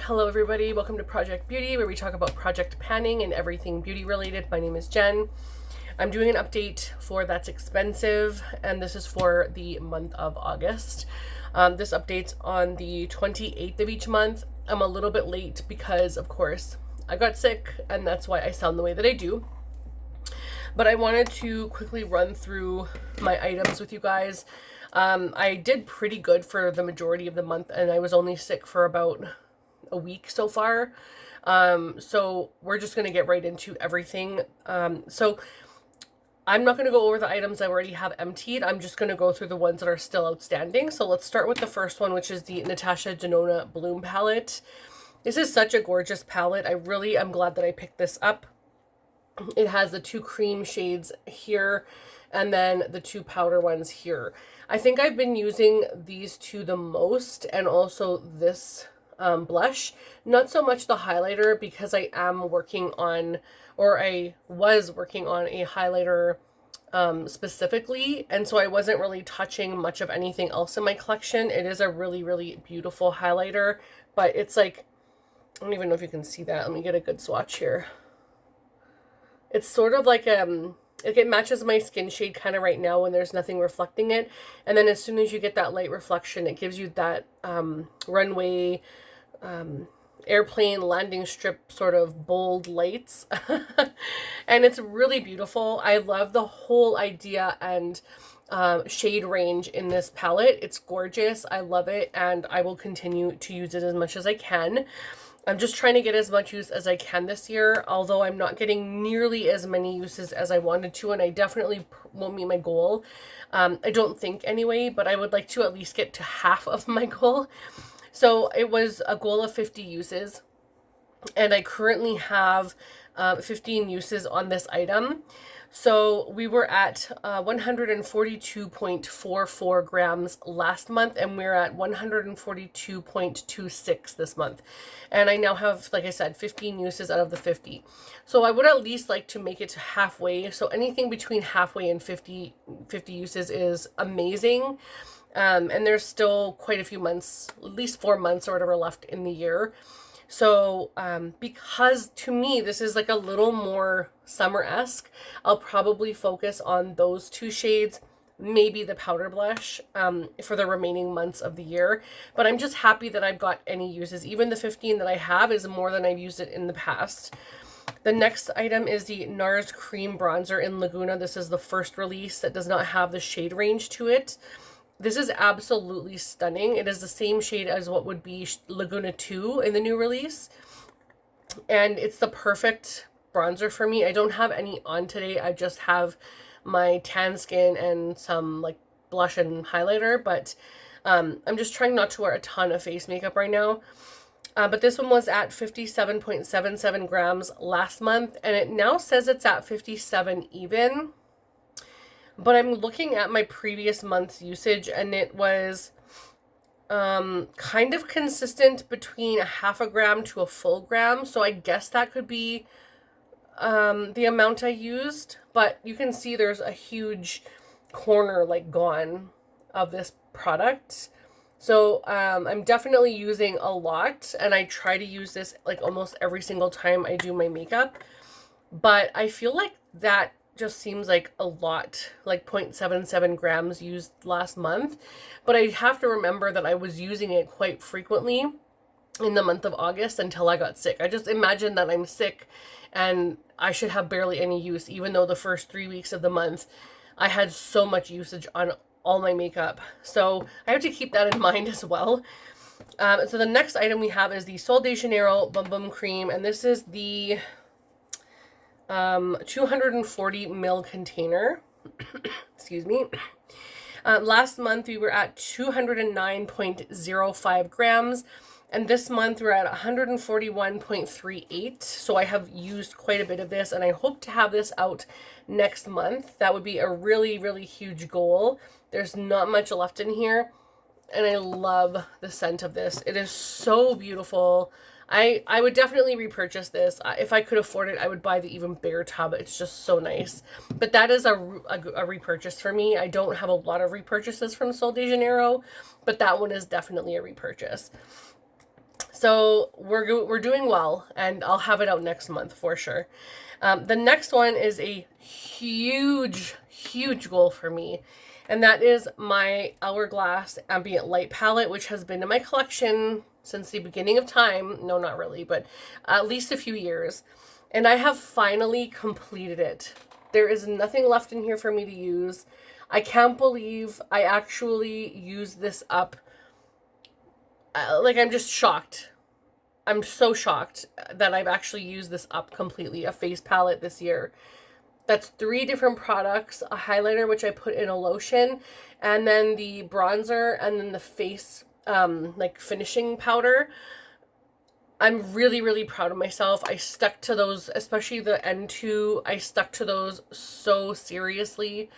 Hello everybody, welcome to Project Beauty, where we talk about project panning and everything beauty related. My name is Jen. I'm doing an update for That's Expensive, and this is for the month of August. This update's on the 28th of each month. I'm a little bit late because, of course, I got sick, and that's why I sound the way that I do. But I wanted to quickly run through my items with you guys. I did pretty good for the majority of the month, and I was only sick for about a week so far. So we're just going to get right into everything. So I'm not going to go over the items I already have emptied. I'm just going to go through the ones that are still outstanding. So let's start with the first one, which is the Natasha Denona Bloom palette. This is such a gorgeous palette. I really am glad that I picked this up. It has the two cream shades here and then the two powder ones here. I think I've been using these two the most, and also this blush. Not so much the highlighter, because I am working on, or I was working on a highlighter specifically, and so I wasn't really touching much of anything else in my collection. It is a really, really beautiful highlighter, but it's like, I don't even know if you can see that. Let me get a good swatch here. It's sort of like it matches my skin shade kind of right now when there's nothing reflecting it, and then as soon as you get that light reflection, it gives you that runway, airplane landing strip sort of bold lights. And it's really beautiful. I love the whole idea and shade range in this palette. It's gorgeous. I love it, and I will continue to use it as much as I can. I'm just trying to get as much use as I can this year, although I'm not getting nearly as many uses as I wanted to, and I definitely won't meet my goal. I don't think anyway, but I would like to at least get to half of my goal. So it was a goal of 50 uses, and I currently have 15 uses on this item. So we were at 142.44 grams last month, and we're at 142.26 this month. And I now have, like I said, 15 uses out of the 50. So I would at least like to make it to halfway. So anything between halfway and 50 uses is amazing. And there's still quite a few months, at least 4 months or whatever left in the year. So because to me this is like a little more summer-esque, I'll probably focus on those two shades, maybe the powder blush, for the remaining months of the year. But I'm just happy that I've got any uses. Even the 15 that I have is more than I've used it in the past. The next item is the Nars Cream Bronzer in Laguna. This is the first release that does not have the shade range to it. This is absolutely stunning. It is the same shade as what would be Laguna 2 in the new release. And it's the perfect bronzer for me. I don't have any on today. I just have my tan skin and some like blush and highlighter. But I'm just trying not to wear a ton of face makeup right now. But this one was at 57.77 grams last month. And it now says it's at 57 even. But I'm looking at my previous month's usage, and it was kind of consistent between a half a gram to a full gram. So I guess that could be the amount I used. But you can see there's a huge corner like gone of this product. So I'm definitely using a lot, and I try to use this like almost every single time I do my makeup. But I feel like that just seems like a lot, like 0.77 grams used last month. But I have to remember that I was using it quite frequently in the month of August until I got sick. I just imagine that I'm sick and I should have barely any use, even though the first 3 weeks of the month I had so much usage on all my makeup. So I have to keep that in mind as well. So the next item we have is the Sol de Janeiro Bum Bum Cream, and this is the 240 ml container. Excuse me. Last month we were at 209.05 grams, and this month we're at 141.38. So I have used quite a bit of this, and I hope to have this out next month. That would be a really, really huge goal. There's not much left in here, and I love the scent of this. It is so beautiful. I would definitely repurchase this. If I could afford it, I would buy the even bigger tub. It's just so nice. But that is a repurchase for me. I don't have a lot of repurchases from Sol de Janeiro, but that one is definitely a repurchase. So we're doing well, and I'll have it out next month for sure. The next one is a huge goal for me, and that is my Hourglass Ambient Light palette, which has been in my collection since the beginning of time. No, not really, but at least a few years. And I have finally completed it. There is nothing left in here for me to use. I can't believe I actually used this up. Like, I'm just shocked. I'm so shocked that I've actually used this up completely, a face palette this year. That's 3 different products, a highlighter, which I put in a lotion, and then the bronzer, and then the face, like, finishing powder. I'm really proud of myself. I stuck to those, especially the N2. I stuck to those so seriously.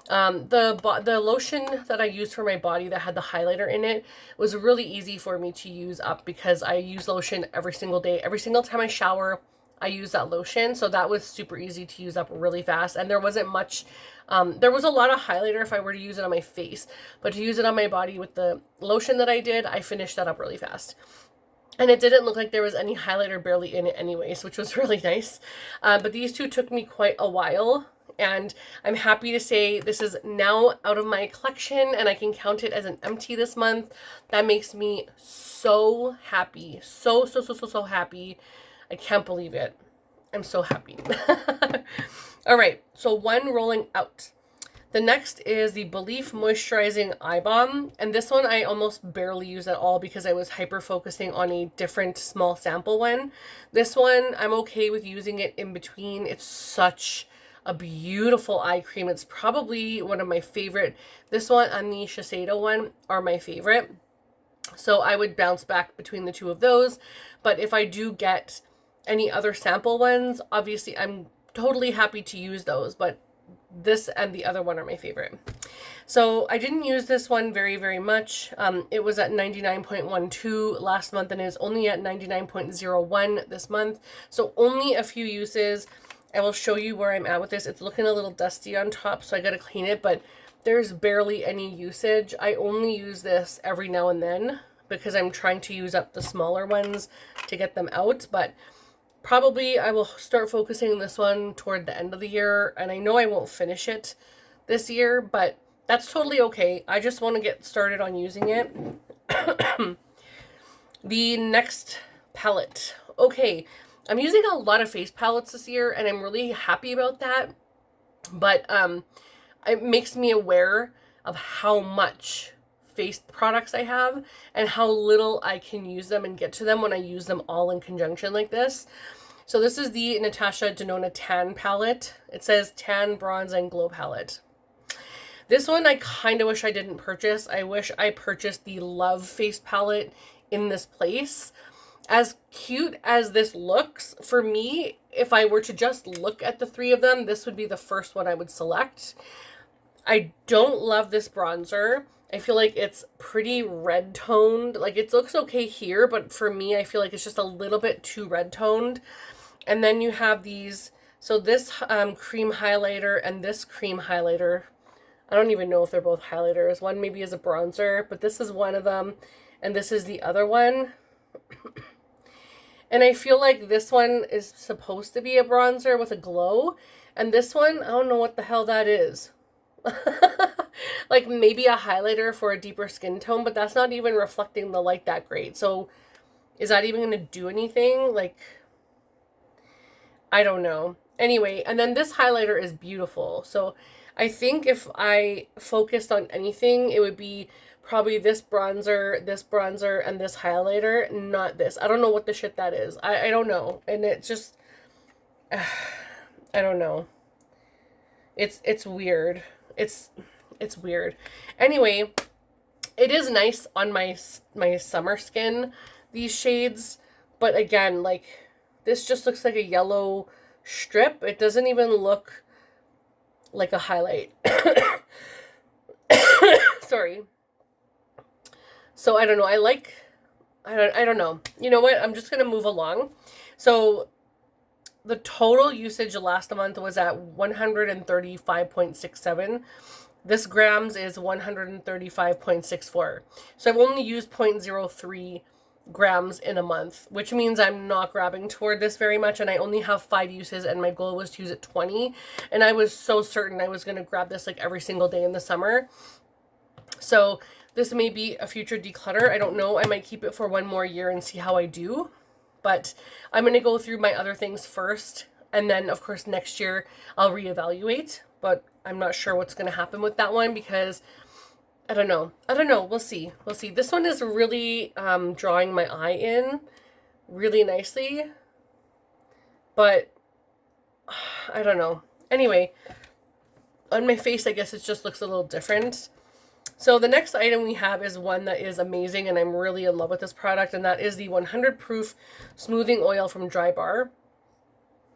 The lotion that I used for my body that had the highlighter in it was really easy for me to use up because I use lotion every single day. Every single time I shower, I use that lotion. So that was super easy to use up really fast. And there wasn't much, there was a lot of highlighter if I were to use it on my face, but to use it on my body with the lotion that I did, I finished that up really fast. And it didn't look like there was any highlighter barely in it anyways, which was really nice. But these 2 took me quite a while. And I'm happy to say this is now out of my collection and I can count it as an empty this month. That makes me so happy. So happy. I can't believe it. I'm so happy. All right, so 1 rolling out. The next is the Belief Moisturizing Eye Balm. And this one I almost barely use at all because I was hyper focusing on a different small sample one. This one, I'm okay with using it in between. It's such a beautiful eye cream. It's probably one of my favorite. This one and the Shiseido one are my favorite. So I would bounce back between the 2 of those. But if I do get any other sample ones, obviously I'm totally happy to use those. But this and the other one are my favorite. So I didn't use this one very much. It was at 99.12 last month and is only at 99.01 this month. So only a few uses. I will show you where I'm at with this. It's looking a little dusty on top, so I gotta clean it, but there's barely any usage. I only use this every now and then because I'm trying to use up the smaller ones to get them out, but probably I will start focusing on this one toward the end of the year, and I know I won't finish it this year, but that's totally okay. I just want to get started on using it. The next palette. Okay, I'm using a lot of face palettes this year, and I'm really happy about that, but it makes me aware of how much face products I have and how little I can use them and get to them when I use them all in conjunction like this. So this is the Natasha Denona Tan palette. It says Tan, Bronze, and Glow palette. This one I kind of wish I didn't purchase. I wish I purchased the Love face palette in this place. As cute as this looks, for me, if I were to just look at the 3 of them, this would be the first one I would select. I don't love this bronzer. I feel like it's pretty red toned. Like, it looks okay here, but for me, I feel like it's just a little bit too red toned. And then you have these, so this cream highlighter and this cream highlighter. I don't even know if they're both highlighters. One maybe is a bronzer, but this is one of them, and this is the other one. And I feel like this one is supposed to be a bronzer with a glow. And this one, I don't know what the hell that is. Like maybe a highlighter for a deeper skin tone, but that's not even reflecting the light that great. So is that even going to do anything? Like, I don't know. Anyway, and then this highlighter is beautiful. So I think if I focused on anything, it would be probably this bronzer, and this highlighter, not this. I don't know what the shit that is. I don't know. And it's just, I don't know. It's weird. It's weird. Anyway, it is nice on my summer skin, these shades. But again, like, this just looks like a yellow strip. It doesn't even look like a highlight. Sorry. So I don't know. I don't know. You know what? I'm just going to move along. So the total usage last month was at 135.67. This grams is 135.64. So I've only used 0.03 grams in a month, which means I'm not grabbing toward this very much, and I only have 5 uses, and my goal was to use it 20, and I was so certain I was going to grab this like every single day in the summer. So this may be a future declutter. I don't know. I might keep it for 1 more year and see how I do, but I'm going to go through my other things first, and then of course next year I'll reevaluate, but I'm not sure what's going to happen with that one because I don't know. We'll see. This one is really drawing my eye in really nicely, but I don't know. Anyway, on my face, I guess it just looks a little different. So the next item we have is one that is amazing, and I'm really in love with this product, and that is the 100 proof smoothing oil from Dry Bar.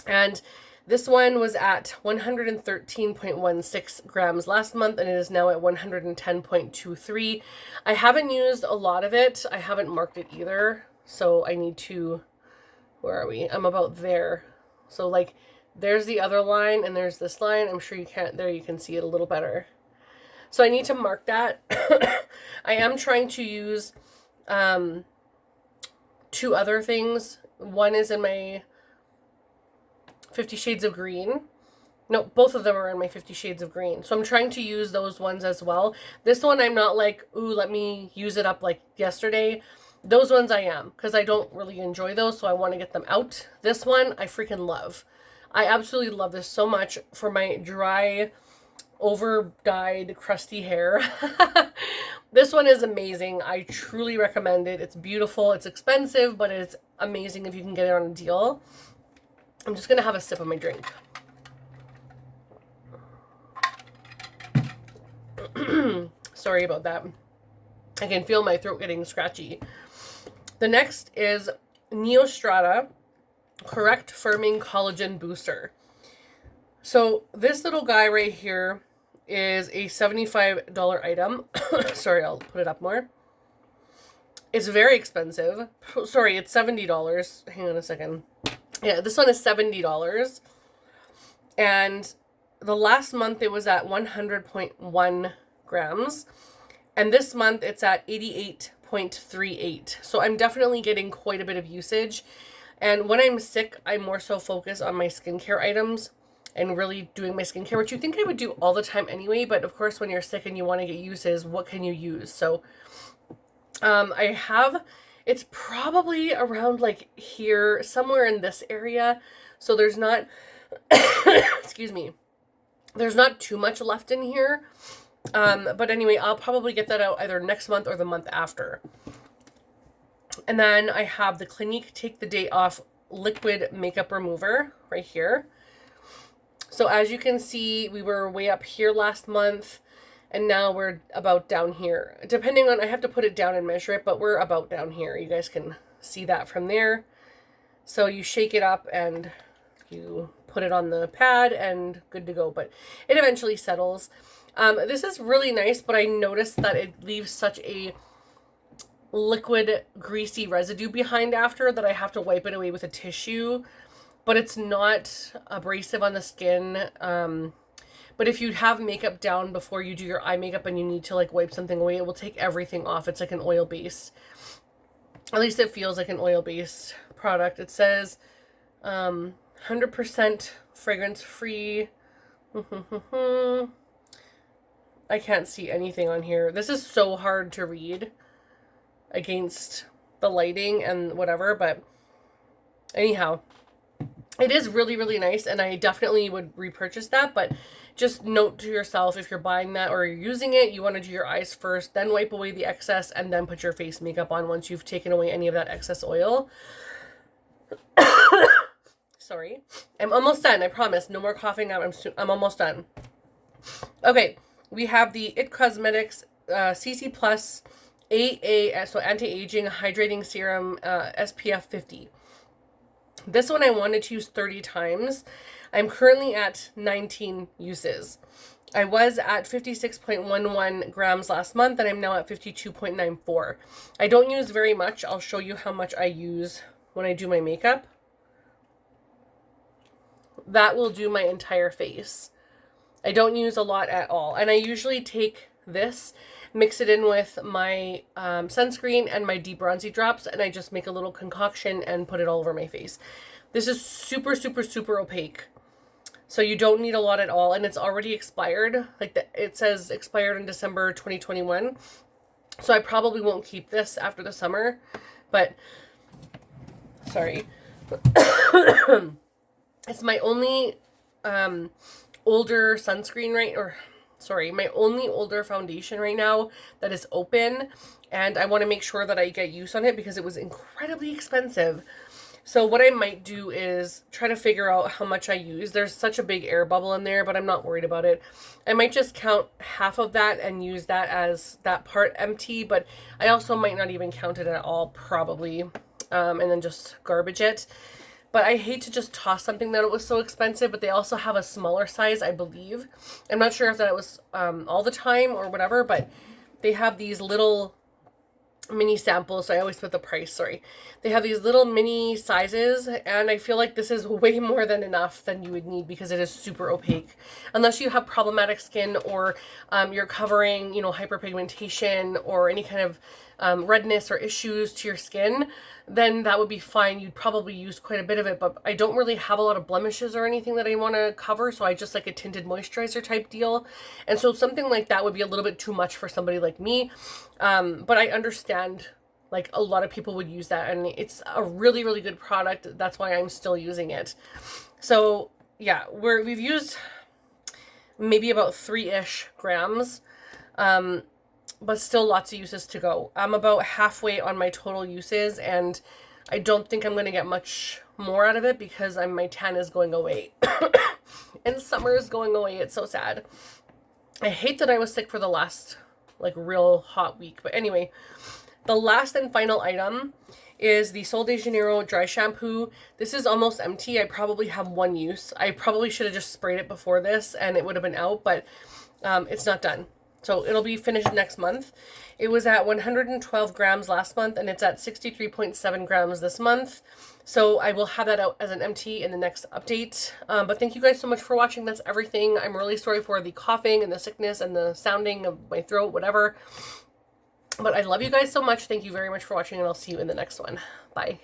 And this one was at 113.16 grams last month, and it is now at 110.23. I haven't used a lot of it. I haven't marked it either. So I need to, where are we? I'm about there. So like, there's the other line, and there's this line. I'm sure you can't, there you can see it a little better. So I need to mark that. I am trying to use 2 other things. One is in my 50 Shades of Green. No, both of them are in my 50 Shades of Green. So I'm trying to use those ones as well. This one I'm not like, ooh, let me use it up like yesterday. Those ones I am, because I don't really enjoy those, so I want to get them out. This one I freaking love. I absolutely love this so much for my dry, over-dyed, crusty hair. This one is amazing. I truly recommend it. It's beautiful. It's expensive, but it's amazing if you can get it on a deal. I'm just going to have a sip of my drink. Sorry about that. I can feel my throat getting scratchy. The next is Neostrata Correct Firming Collagen Booster. So this little guy right here is a $75 item. Sorry, I'll put it up more. It's very expensive. Sorry, it's $70. Hang on a second. Yeah, this one is $70. And the last month it was at 100.1 grams. And this month it's at 88.38. So I'm definitely getting quite a bit of usage. And when I'm sick, I more so focus on my skincare items and really doing my skincare, which you think I would do all the time anyway. But of course, when you're sick and you want to get uses, what can you use? So I have, it's probably around like here, somewhere in this area. So there's not, excuse me, there's not too much left in here. But anyway, I'll probably get that out either next month or the month after. And then I have the Clinique Take the Day Off Liquid Makeup Remover right here. So as you can see, we were way up here last month, and now we're about down here. Depending on, I have to put it down and measure it, but we're about down here. You guys can see that from there. So you shake it up and you put it on the pad and good to go, but it eventually settles. This is really nice, but I noticed that it leaves such a liquid greasy residue behind after that I have to wipe it away with a tissue, but it's not abrasive on the skin. But if you have makeup down before you do your eye makeup and you need to like wipe something away, it will take everything off. It's like an oil base. At least it feels like an oil based product. It says 100% fragrance free. I can't see anything on here. This is so hard to read against the lighting and whatever, but anyhow, it is really, really nice, and I definitely would repurchase that. But just note to yourself, if you're buying that or you're using it, you want to do your eyes first, then wipe away the excess, and then put your face makeup on once you've taken away any of that excess oil. Sorry. I'm almost done, I promise. No more coughing now. I'm almost done. Okay, we have the IT Cosmetics CC Plus AA, so anti-aging hydrating serum, SPF 50. This one I wanted to use 30 times. I'm currently at 19 uses. I was at 56.11 grams last month, and I'm now at 52.94. I don't use very much. I'll show you how much I use when I do my makeup. That will do my entire face. I don't use a lot at all. And I usually take this mix it in with my sunscreen and my deep bronzy drops, and I just make a little concoction and put it all over my face. This is super, super, super opaque. So you don't need a lot at all, and it's already expired. Like it says expired in December 2021. So I probably won't keep this after the summer, but sorry. It's my only older sunscreen my only older foundation right now that is open, and I want to make sure that I get use on it because it was incredibly expensive. So what I might do is try to figure out how much I use. There's such a big air bubble in there, but I'm not worried about it. I might just count half of that and use that as that part empty, but I also might not even count it at all, probably, and then just garbage it. But I hate to just toss something that it was so expensive, but they also have a smaller size, I believe. I'm not sure if that was all the time or whatever, but they have these little mini samples, so I always put the price, sorry. They have these little mini sizes, and I feel like this is way more than enough than you would need because it is super opaque. Unless you have problematic skin or you're covering, you know, hyperpigmentation or any kind of redness or issues to your skin, then that would be fine. You'd probably use quite a bit of it, but I don't really have a lot of blemishes or anything that I want to cover, so I just like a tinted moisturizer type deal. And so something like that would be a little bit too much for somebody like me. But I understand, like, a lot of people would use that, and it's a really, really good product. That's why I'm still using it. So yeah, we've used maybe about 3-ish grams. But still lots of uses to go. I'm about halfway on my total uses, and I don't think I'm going to get much more out of it because my tan is going away. And summer is going away. It's so sad. I hate that I was sick for the last, like, real hot week. But anyway, the last and final item is the Sol de Janeiro Dry Shampoo. This is almost empty. I probably have one use. I probably should have just sprayed it before this, and it would have been out, but it's not done. So it'll be finished next month. It was at 112 grams last month, and it's at 63.7 grams this month. So I will have that out as an empty in the next update. But thank you guys so much for watching. That's everything. I'm really sorry for the coughing and the sickness and the sounding of my throat, whatever. But I love you guys so much. Thank you very much for watching, and I'll see you in the next one. Bye.